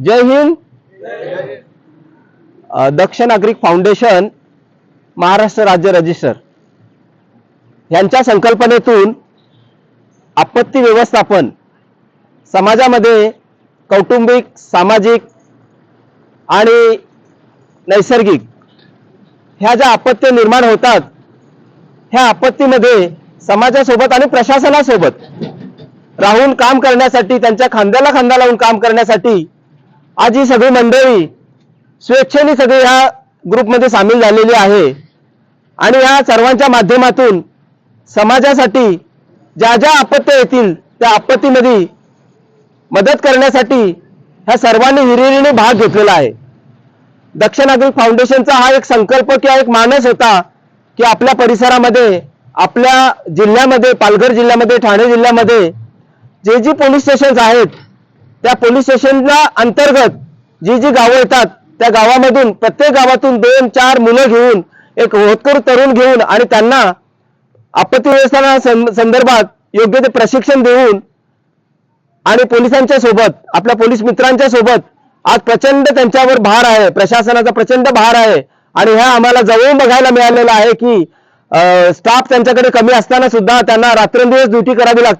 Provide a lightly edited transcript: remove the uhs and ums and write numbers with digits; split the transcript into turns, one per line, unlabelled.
जय हिंद। दक्ष नागरिक फाउंडेशन, महाराष्ट्र राज्य रजिस्टर यांच्या संकल्पनेतून आपत्ती व्यवस्थापन समाजामध्ये कौटुंबिक, सामाजिक आणि नैसर्गिक ह्या ज्या आपत्ती निर्माण होतात, ह्या आपत्तीमध्ये समाजासोबत आणि प्रशासनासोबत राहून काम करण्यासाठी, त्यांच्या खांद्याला खांदा लावून काम करण्यासाठी आज ही सगळी मंडळी स्वेच्छेने सगळे ह्या ग्रुपमध्ये सामील झालेली आहे। आणि या सर्वांच्या माध्यमातून समाजासाठी ज्या ज्या आपत्ती येतील त्या आपत्तीमध्ये मदत करण्यासाठी ह्या सर्वांनी हिरिरीने भाग घेतलेला आहे। दक्ष नागरिक फाउंडेशनचा हा एक संकल्प किंवा एक मानस होता की आपल्या परिसरामध्ये, आपल्या जिल्ह्यामध्ये, पालघर जिल्ह्यामध्ये, ठाणे जिल्ह्यामध्ये जे जी पोलीस स्टेशन्स आहेत, त्या पोलीस स्टेशनच्या अंतर्गत जी जी गावं येतात, त्या गावामधून प्रत्येक गावातून 2-4 मुलं घेऊन, एक होतकरू तरुण घेऊन आणि त्यांना आपत्ती व्यवस्थापना संदर्भात योग्य ते प्रशिक्षण देऊन आणि पोलिसांच्या सोबत, आपल्या पोलीस मित्रांच्या सोबत आज प्रचंड त्यांच्यावर भार आहे, प्रशासनाचा प्रचंड भार आहे। आणि ह्या आम्हाला जवळून बघायला मिळालेलं आहे की स्टाफ त्यांच्याकडे कमी असताना सुद्धा त्यांना रात्रंदिवस ड्युटी करावी लागते।